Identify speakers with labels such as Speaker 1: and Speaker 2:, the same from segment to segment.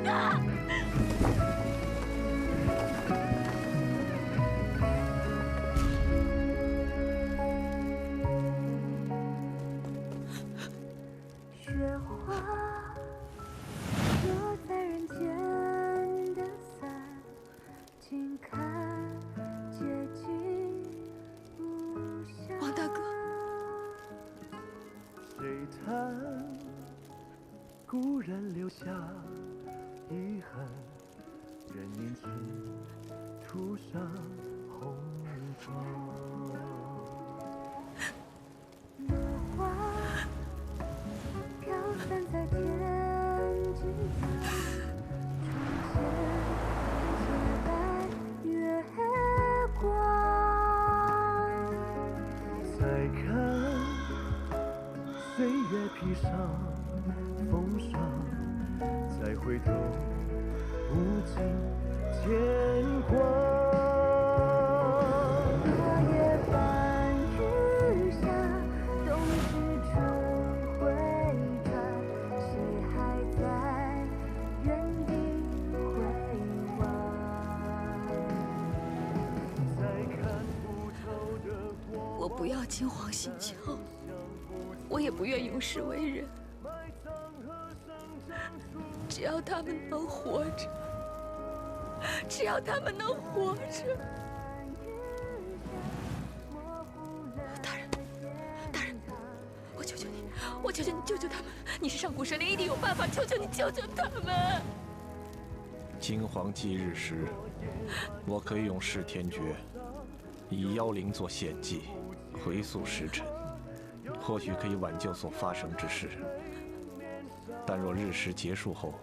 Speaker 1: 他！
Speaker 2: 雪花落在人间的伞，请看结局不详。
Speaker 1: 王大哥，
Speaker 3: 谁叹故人留下遗憾，任年轻涂上红妆。
Speaker 2: 落花飘散在天之上，窗前洁白月光。
Speaker 3: 再看岁月披上风霜，再回头无尽牵挂。
Speaker 2: 落叶伴雨下，冬至春回转，谁还在原地回望？
Speaker 3: 再看不透的过往，
Speaker 1: 我不要金黄信秋，我也不愿永世为人。只要他们能活着，只要他们能活着。大人，大人，我求求你，我求求你救救他们！你是上古神灵，一定有办法！求求你救救他们！
Speaker 4: 金黄忌日时，我可以用噬天诀，以妖灵做献祭，回溯时辰，或许可以挽救所发生之事。但若日食结束后，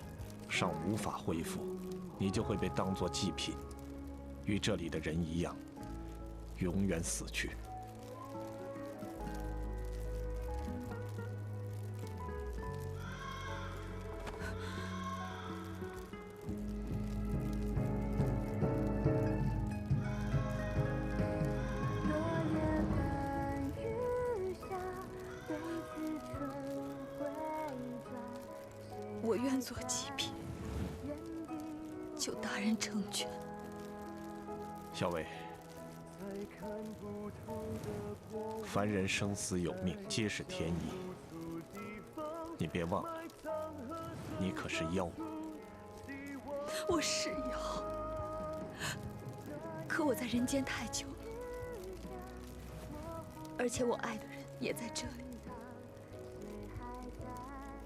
Speaker 4: 尚无法恢复，你就会被当作祭品，与这里的人一样，永远死去。
Speaker 2: 落叶伴雨下，冬至春回转，谁
Speaker 1: 我愿做祭品，
Speaker 2: 原地
Speaker 1: 求大人成全。
Speaker 4: 小伟，凡人生死有命，皆是天意。你别忘了，你可是妖。
Speaker 1: 我是妖，可我在人间太久了，而且我爱的人也在这里。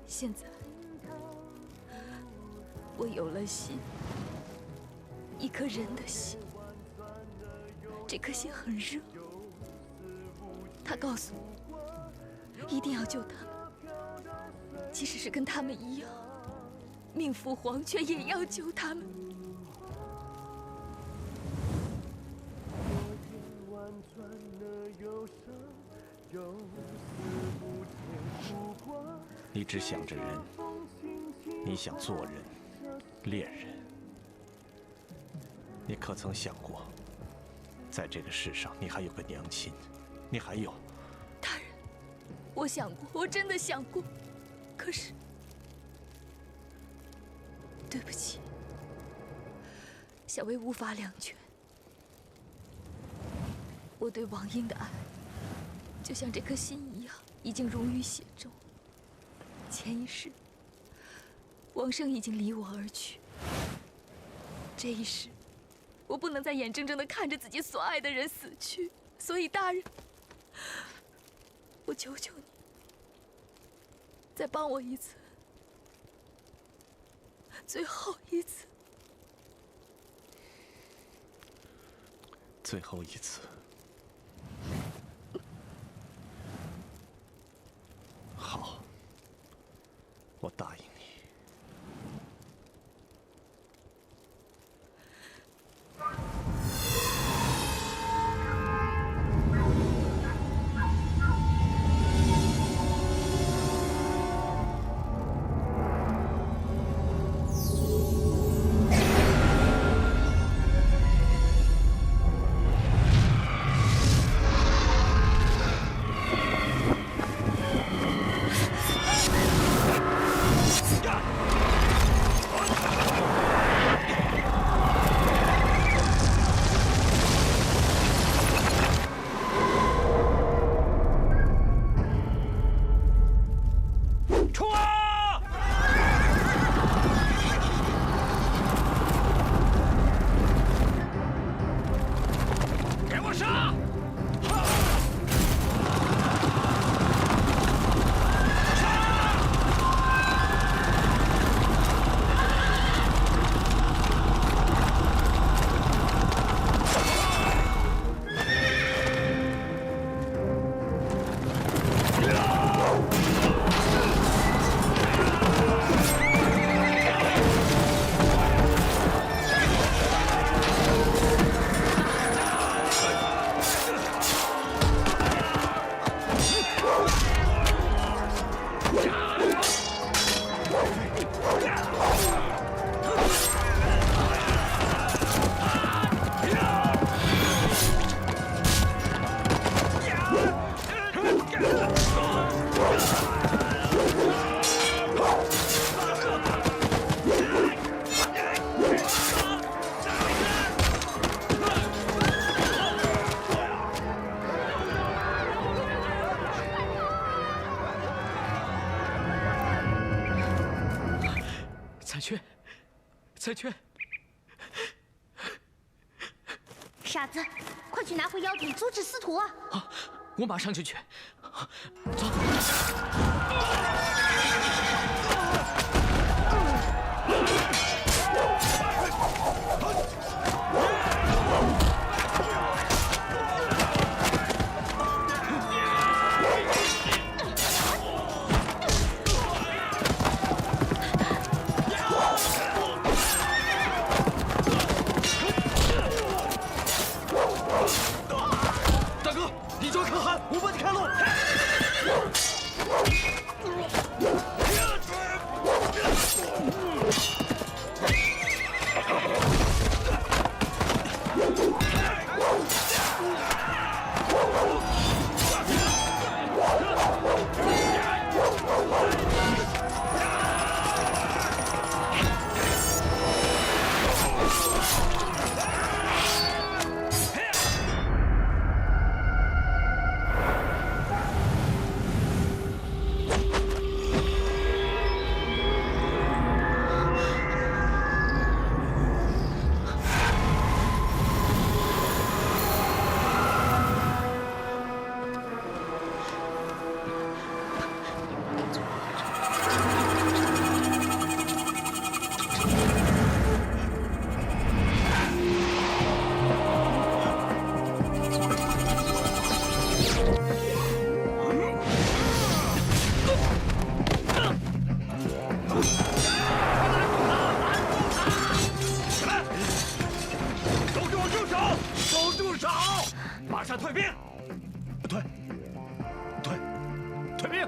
Speaker 1: 现在，我有了心，一颗人的心。这颗心很热，他告诉我，一定要救他们，即使是跟他们一样，命赴黄泉，也要救他们。
Speaker 4: 你只想着人，你想做人，恋人。你可曾想过，在这个世上，你还有个娘亲，你还有……
Speaker 1: 大人，我想过，我真的想过，可是，对不起，小薇无法两全。我对王英的爱，就像这颗心一样，已经融于血中。前一世，王生已经离我而去，这一世，我不能再眼睁睁地看着自己所爱的人死去，所以大人，我求求你，再帮我一次，最后一次，
Speaker 4: 最后一次。好，我答应你。
Speaker 5: 三圈。
Speaker 2: 傻子，快去拿回妖鼎，阻止司徒啊！
Speaker 5: 啊，我马上就去。走。大哥，你就可汗，我帮你开路。马上退兵！退兵！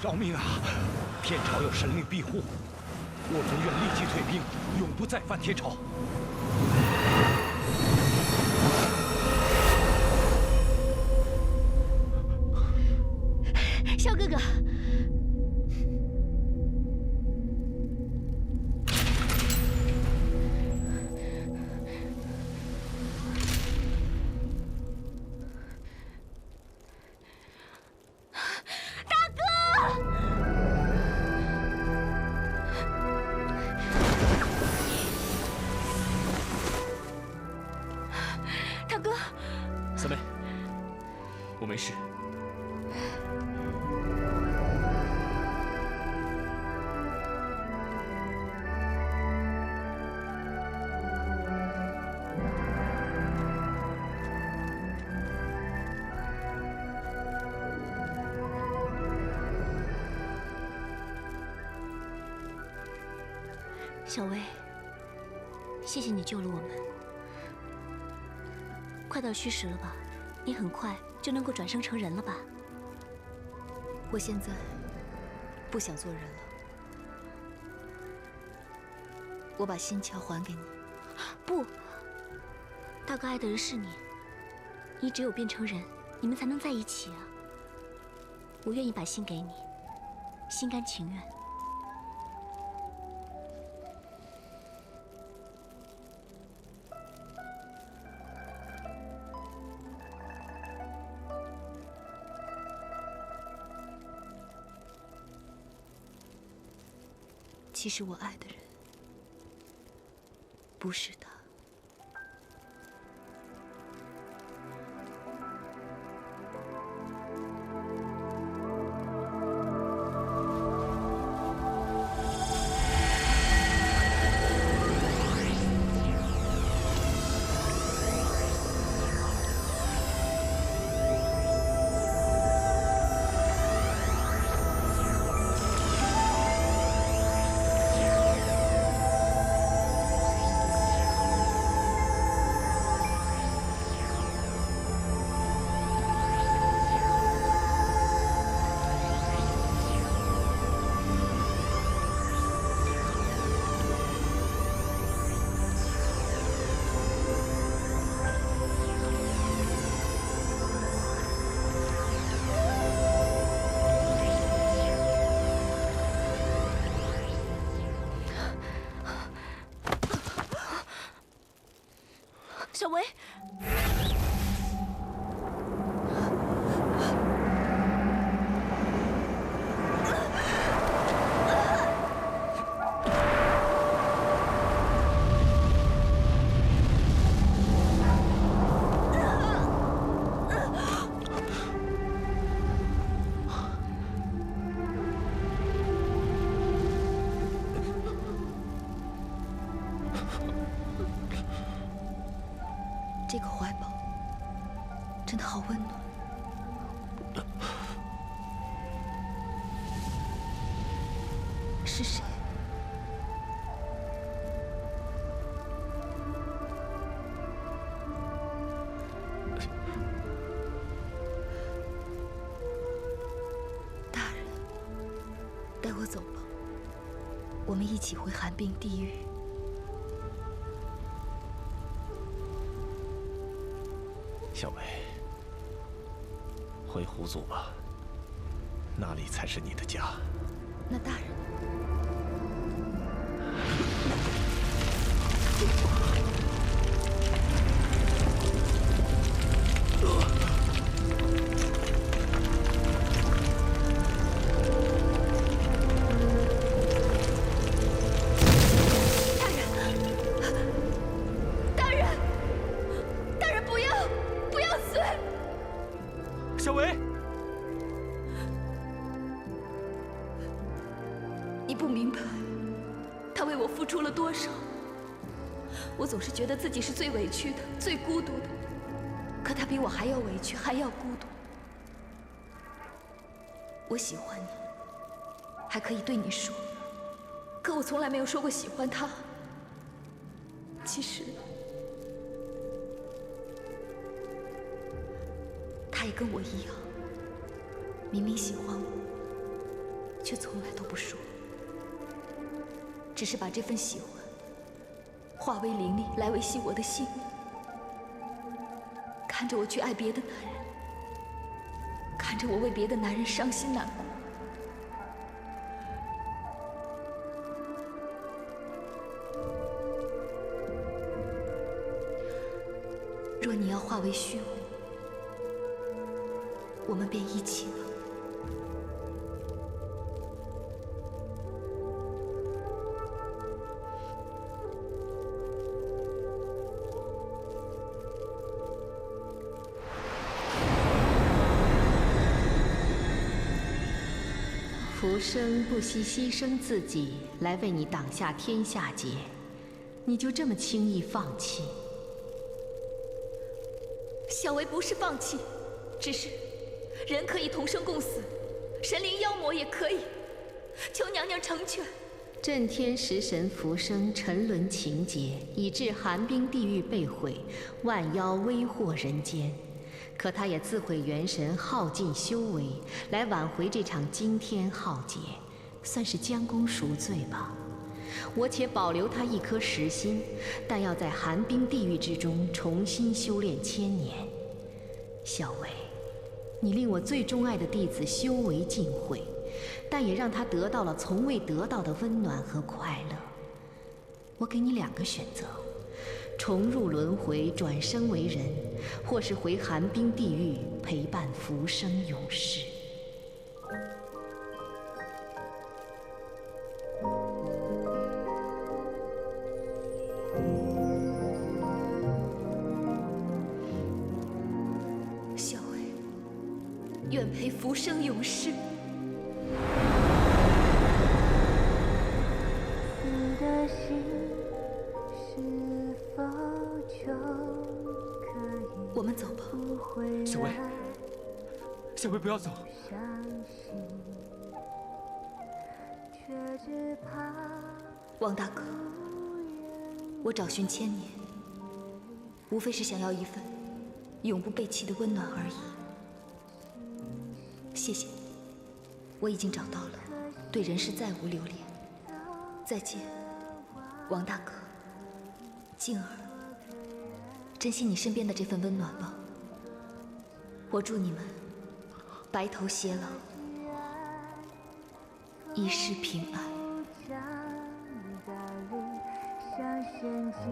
Speaker 5: 饶命啊！天朝有神灵庇护，我们愿立即退兵，永不再犯天朝。
Speaker 2: 萧哥哥，大哥，
Speaker 5: 三妹，我没事。
Speaker 2: 小薇，谢谢你救了我们。快到虚实了吧？你很快就能够转生成人了吧？
Speaker 1: 我现在不想做人了，我把心鞘还给你。
Speaker 2: 不，大哥爱的人是你，你只有变成人，你们才能在一起啊！我愿意把心给你，心甘情愿。
Speaker 1: 其实我爱的人不是他。
Speaker 2: 小维，
Speaker 1: 这个怀抱真的好温暖。是谁？大人，带我走吧，我们一起回寒冰地狱。
Speaker 4: 小薇，回狐族吧，那里才是你的家。
Speaker 1: 那大人。
Speaker 5: 小维，
Speaker 1: 你不明白，他为我付出了多少。我总是觉得自己是最委屈的、最孤独的，可他比我还要委屈，还要孤独。我喜欢你，还可以对你说，可我从来没有说过喜欢他。其实，他也跟我一样，明明喜欢我，却从来都不说，只是把这份喜欢化为灵力来维系我的性命。看着我去爱别的男人，看着我为别的男人伤心难过，若你要化为虚无，我们便一起了。
Speaker 6: 浮生不惜牺牲自己来为你挡下天下劫，你就这么轻易放弃？
Speaker 1: 小维不是放弃，只是人可以同生共死，神灵妖魔也可以，求娘娘成全。
Speaker 6: 震天食神浮生沉沦情劫，以致寒冰地狱被毁，万妖危祸人间。可他也自毁元神，耗尽修为，来挽回这场惊天浩劫，算是将功赎罪吧。我且保留他一颗实心，但要在寒冰地狱之中重新修炼1000年。小薇，你令我最钟爱的弟子修为尽毁，但也让他得到了从未得到的温暖和快乐。我给你2个选择：重入轮回，转生为人，或是回寒冰地狱，陪伴浮生永世。
Speaker 1: 小薇，愿陪浮生永世。
Speaker 3: 你的心是否就可以
Speaker 1: 我们走吧。
Speaker 3: 不回
Speaker 5: 小薇，
Speaker 3: 来？
Speaker 5: 小薇不要走。
Speaker 3: 相信，却只怕
Speaker 1: 王大哥，我找寻1000年，无非是想要一份永不被弃的温暖而已。谢谢你，我已经找到了，对人世再无留恋。再见，王大哥，静儿，珍惜你身边的这份温暖吧。我祝你们白头偕老，一世平安。
Speaker 3: 将你带领，像陷进